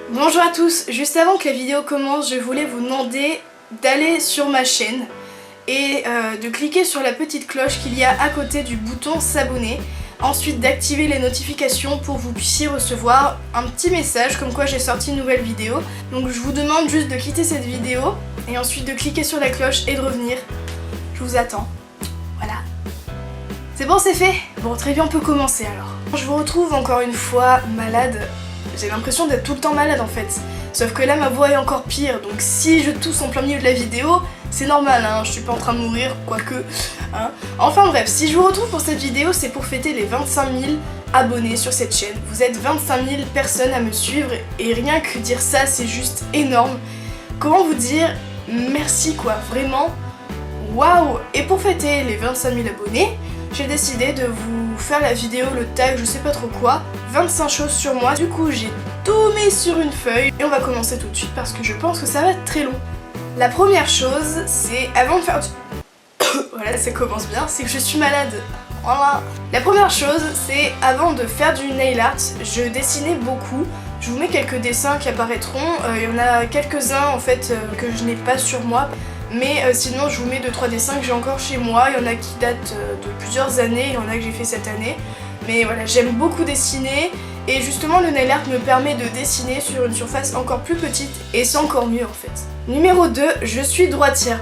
Bonjour à tous, juste avant que la vidéo commence, je voulais vous demander d'aller sur ma chaîne et de cliquer sur la petite cloche qu'il y a à côté du bouton s'abonner. Ensuite d'activer les notifications pour que vous puissiez recevoir un petit message comme quoi j'ai sorti une nouvelle vidéo. Donc je vous demande juste de quitter cette vidéo et ensuite de cliquer sur la cloche et de revenir. Je vous attends. Voilà. C'est bon, c'est fait? Bon, très bien, on peut commencer alors. Je vous retrouve encore une fois malade. J'ai l'impression d'être tout le temps malade en fait. Sauf que là ma voix est encore pire, donc si je tousse en plein milieu de la vidéo, c'est normal, hein, je suis pas en train de mourir, quoique. Hein. Enfin bref, si je vous retrouve pour cette vidéo, c'est pour fêter les 25 000 abonnés sur cette chaîne. Vous êtes 25 000 personnes à me suivre et rien que dire ça, c'est juste énorme. Comment vous dire merci quoi, vraiment. Waouh! Et pour fêter les 25 000 abonnés, j'ai décidé de vous faire la vidéo, le tag, je sais pas trop quoi, 25 choses sur moi. Du coup, j'ai tout mis sur une feuille et on va commencer tout de suite parce que je pense que ça va être très long. La première chose, c'est avant de faire du... voilà, ça commence bien, c'est que je suis malade. Voilà. La première chose, c'est avant de faire du nail art, je dessinais beaucoup. Je vous mets quelques dessins qui apparaîtront. Il y en a quelques-uns en fait que je n'ai pas sur moi. Mais sinon je vous mets 2-3 dessins que j'ai encore chez moi, il y en a qui datent de plusieurs années, il y en a que j'ai fait cette année. Mais voilà, j'aime beaucoup dessiner et justement le nail art me permet de dessiner sur une surface encore plus petite et c'est encore mieux en fait. Numéro 2, je suis droitière.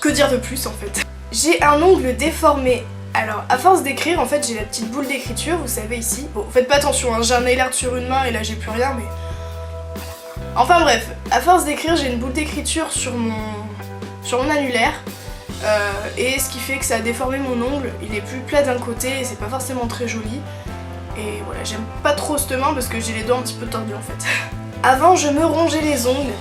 Que dire de plus en fait? J'ai un ongle déformé. Alors à force d'écrire en fait j'ai la petite boule d'écriture, vous savez ici. Bon faites pas attention, hein, j'ai un nail art sur une main et là j'ai plus rien mais... Enfin bref, à force d'écrire, j'ai une boule d'écriture sur mon annulaire et ce qui fait que ça a déformé mon ongle. Il est plus plat d'un côté et c'est pas forcément très joli. Et voilà, j'aime pas trop cette main parce que j'ai les doigts un petit peu tordus en fait. Avant, je me rongeais les ongles.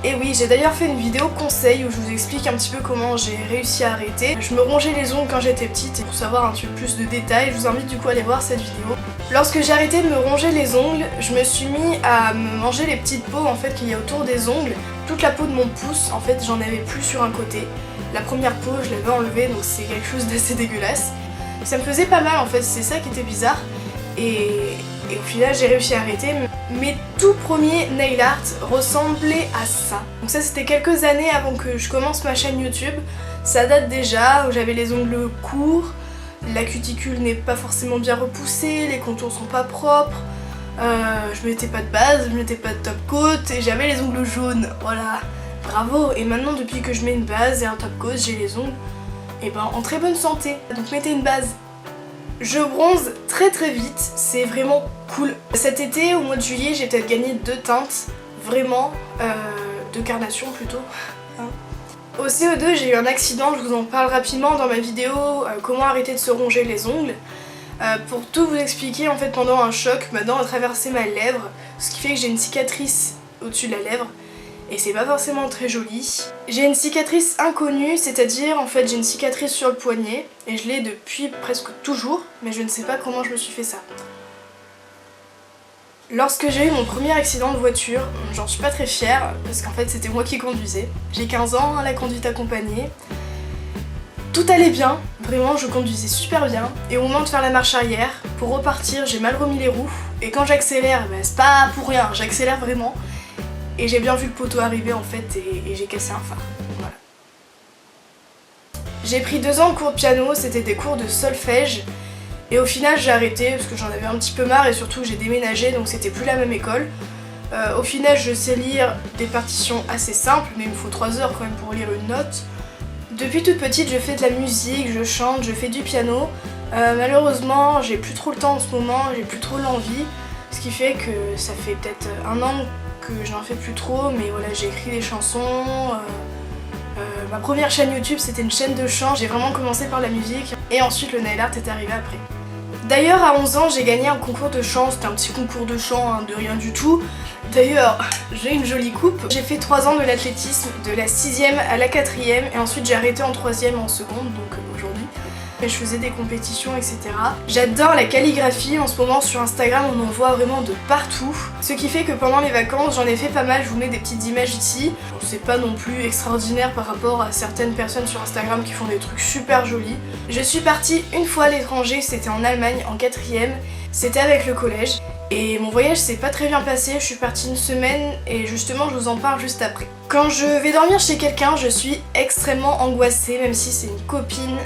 Et oui, j'ai d'ailleurs fait une vidéo conseil où je vous explique un petit peu comment j'ai réussi à arrêter. Je me rongeais les ongles quand j'étais petite et pour savoir un petit peu plus de détails, je vous invite du coup à aller voir cette vidéo. Lorsque j'ai arrêté de me ronger les ongles, je me suis mis à me manger les petites peaux en fait qu'il y a autour des ongles. Toute la peau de mon pouce, en fait, j'en avais plus sur un côté. La première peau, je l'avais enlevée, donc c'est quelque chose d'assez dégueulasse. Ça me faisait pas mal en fait, c'est ça qui était bizarre. Et au final, j'ai réussi à arrêter. Mes tout premiers nail art ressemblaient à ça. Donc ça, c'était quelques années avant que je commence ma chaîne YouTube. Ça date déjà, où j'avais les ongles courts, la cuticule n'est pas forcément bien repoussée, les contours sont pas propres, je mettais pas de base, je mettais pas de top coat et j'avais les ongles jaunes, voilà, bravo. Et maintenant depuis que je mets une base et un top coat, j'ai les ongles en très bonne santé, donc mettez une base. Je bronze très très vite, c'est vraiment cool. Cet été, au mois de juillet, j'ai peut-être gagné 2 teintes, vraiment, de carnation plutôt. Au CE2, j'ai eu un accident, je vous en parle rapidement dans ma vidéo comment arrêter de se ronger les ongles. Pour tout vous expliquer, en fait, pendant un choc, ma dent a traversé ma lèvre, ce qui fait que j'ai une cicatrice au-dessus de la lèvre, et c'est pas forcément très joli. J'ai une cicatrice inconnue, c'est-à-dire, en fait, j'ai une cicatrice sur le poignet, et je l'ai depuis presque toujours, mais je ne sais pas comment je me suis fait ça. Lorsque j'ai eu mon premier accident de voiture, j'en suis pas très fière parce qu'en fait c'était moi qui conduisais. J'ai 15 ans, la conduite accompagnée. Tout allait bien, vraiment je conduisais super bien. Et au moment de faire la marche arrière, pour repartir j'ai mal remis les roues. Et quand j'accélère, c'est pas pour rien, j'accélère vraiment. Et j'ai bien vu le poteau arriver en fait et j'ai cassé un phare. Voilà. J'ai pris 2 ans de cours de piano, c'était des cours de solfège. Et au final j'ai arrêté parce que j'en avais un petit peu marre et surtout j'ai déménagé donc c'était plus la même école. Au final je sais lire des partitions assez simples mais il me faut 3 heures quand même pour lire une note. Depuis toute petite je fais de la musique, je chante, je fais du piano. Malheureusement j'ai plus trop le temps en ce moment, j'ai plus trop l'envie. Ce qui fait que ça fait peut-être 1 an que j'en fais plus trop mais voilà j'ai écrit des chansons. Ma première chaîne YouTube c'était une chaîne de chant, j'ai vraiment commencé par la musique et ensuite le nail art est arrivé après. D'ailleurs à 11 ans j'ai gagné un concours de chant, c'était un petit concours de chant hein, de rien du tout. D'ailleurs j'ai une jolie coupe. J'ai fait 3 ans de l'athlétisme, de la 6e à la 4e et ensuite j'ai arrêté en 3e en seconde donc aujourd'hui. Et je faisais des compétitions etc. J'adore la calligraphie, en ce moment sur Instagram on en voit vraiment de partout. Ce qui fait que pendant les vacances j'en ai fait pas mal, je vous mets des petites images ici. Bon, c'est pas non plus extraordinaire par rapport à certaines personnes sur Instagram qui font des trucs super jolis. Je suis partie une fois à l'étranger, c'était en Allemagne en 4e, c'était avec le collège. Et mon voyage s'est pas très bien passé, je suis partie une semaine et justement je vous en parle juste après. Quand je vais dormir chez quelqu'un, je suis extrêmement angoissée, même si c'est une copine,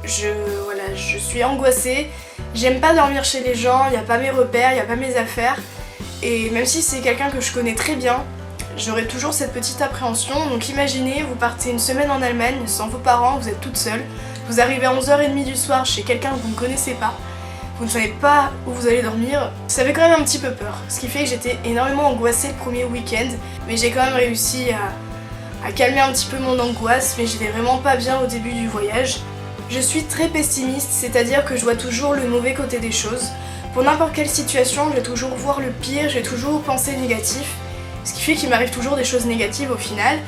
je suis angoissée. J'aime pas dormir chez les gens, il y a pas mes repères, il y a pas mes affaires. Et même si c'est quelqu'un que je connais très bien, j'aurai toujours cette petite appréhension. Donc imaginez, vous partez une semaine en Allemagne sans vos parents, vous êtes toute seule. Vous arrivez à 11h30 du soir chez quelqu'un que vous ne connaissez pas. Vous ne savez pas où vous allez dormir. Ça fait quand même un petit peu peur. Ce qui fait que j'étais énormément angoissée le premier week-end. Mais j'ai quand même réussi à calmer un petit peu mon angoisse. Mais j'étais vraiment pas bien au début du voyage. Je suis très pessimiste, c'est-à-dire que je vois toujours le mauvais côté des choses. Pour n'importe quelle situation, je vais toujours voir le pire, je vais toujours penser négatif. Ce qui fait qu'il m'arrive toujours des choses négatives au final.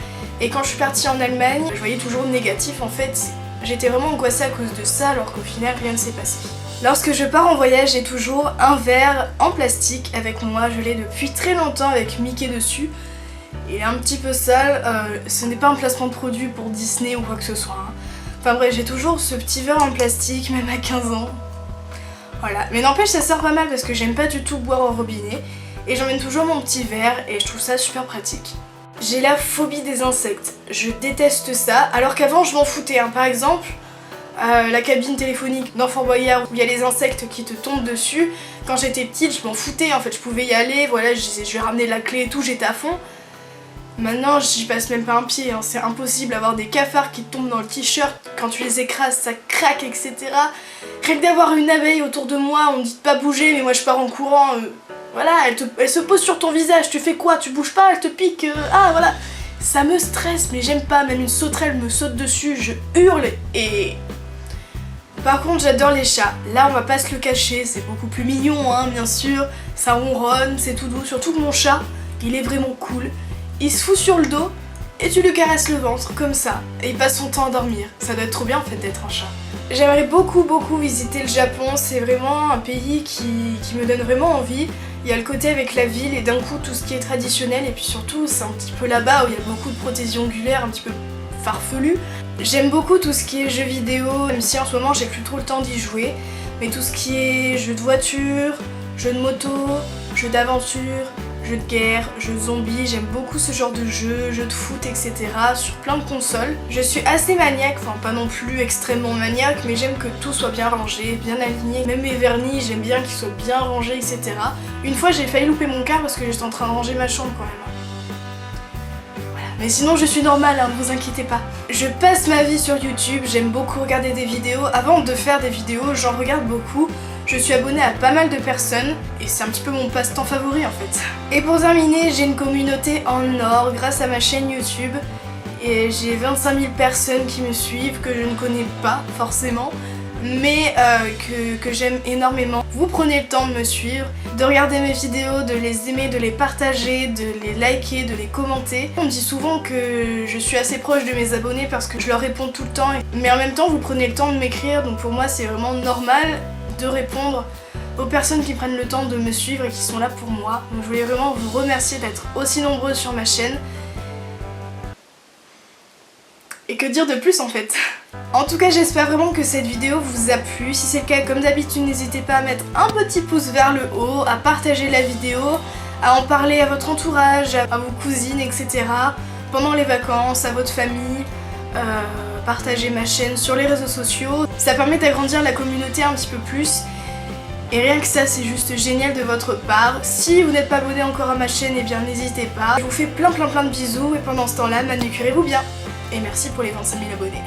Et quand je suis partie en Allemagne, je voyais toujours négatif en fait. J'étais vraiment angoissée à cause de ça alors qu'au final rien ne s'est passé. Lorsque je pars en voyage, j'ai toujours un verre en plastique avec moi. Je l'ai depuis très longtemps avec Mickey dessus. Il est un petit peu sale, ce n'est pas un placement de produit pour Disney ou quoi que ce soit. Hein. Enfin bref, j'ai toujours ce petit verre en plastique, même à 15 ans. Voilà, mais n'empêche ça sert pas mal parce que j'aime pas du tout boire au robinet. Et j'emmène toujours mon petit verre et je trouve ça super pratique. J'ai la phobie des insectes, je déteste ça, alors qu'avant je m'en foutais. Hein. Par exemple, la cabine téléphonique dans Fort Boyard où il y a les insectes qui te tombent dessus. Quand j'étais petite, je m'en foutais en fait, je pouvais y aller, voilà, je vais ramener la clé et tout, j'étais à fond. Maintenant, j'y passe même pas un pied, hein. C'est impossible d'avoir des cafards qui tombent dans le t-shirt, quand tu les écrases, ça craque, etc. Rien que d'avoir une abeille autour de moi, on me dit de pas bouger, mais moi je pars en courant. Voilà, elle se pose sur ton visage, tu fais quoi? Tu bouges pas, elle te pique, ah voilà. Ça me stresse, mais j'aime pas, même une sauterelle me saute dessus, je hurle et... Par contre, j'adore les chats. Là, on va pas se le cacher, c'est beaucoup plus mignon, hein, bien sûr. Ça ronronne, c'est tout doux, surtout que mon chat, il est vraiment cool. Il se fout sur le dos et tu lui caresses le ventre, comme ça, et il passe son temps à dormir. Ça doit être trop bien en fait d'être un chat. J'aimerais beaucoup visiter le Japon, c'est vraiment un pays qui me donne vraiment envie. Il y a le côté avec la ville et d'un coup tout ce qui est traditionnel et puis surtout c'est un petit peu là-bas où il y a beaucoup de prothèses ongulaires un petit peu farfelues. J'aime beaucoup tout ce qui est jeux vidéo, même si en ce moment j'ai plus trop le temps d'y jouer, mais tout ce qui est jeux de voiture, jeux de moto, jeux d'aventure, jeux de guerre, jeux de zombies, j'aime beaucoup ce genre de jeux, jeux de foot, etc. sur plein de consoles. Je suis assez maniaque, enfin pas non plus extrêmement maniaque, mais j'aime que tout soit bien rangé, bien aligné. Même mes vernis, j'aime bien qu'ils soient bien rangés, etc. Une fois j'ai failli louper mon quart parce que j'étais en train de ranger ma chambre quand même. Voilà. Mais sinon je suis normale, hein, ne vous inquiétez pas. Je passe ma vie sur YouTube, j'aime beaucoup regarder des vidéos. Avant de faire des vidéos, j'en regarde beaucoup. Je suis abonnée à pas mal de personnes et c'est un petit peu mon passe-temps favori en fait. Et pour terminer, j'ai une communauté en or grâce à ma chaîne YouTube et j'ai 25 000 personnes qui me suivent que je ne connais pas forcément mais que j'aime énormément. Vous prenez le temps de me suivre, de regarder mes vidéos, de les aimer, de les partager, de les liker, de les commenter. On me dit souvent que je suis assez proche de mes abonnés parce que je leur réponds tout le temps mais en même temps vous prenez le temps de m'écrire donc pour moi c'est vraiment normal de répondre aux personnes qui prennent le temps de me suivre et qui sont là pour moi. Donc je voulais vraiment vous remercier d'être aussi nombreuses sur ma chaîne. Et que dire de plus en fait. En tout cas j'espère vraiment que cette vidéo vous a plu. Si c'est le cas, comme d'habitude, n'hésitez pas à mettre un petit pouce vers le haut, à partager la vidéo, à en parler à votre entourage, à vos cousines, etc. pendant les vacances, à votre famille. Partager ma chaîne sur les réseaux sociaux. Ça permet d'agrandir la communauté un petit peu plus. Et rien que ça, c'est juste génial de votre part. Si vous n'êtes pas abonné encore à ma chaîne, eh bien n'hésitez pas. Je vous fais plein de bisous et pendant ce temps-là, manucurez-vous bien. Et merci pour les 25 000 abonnés.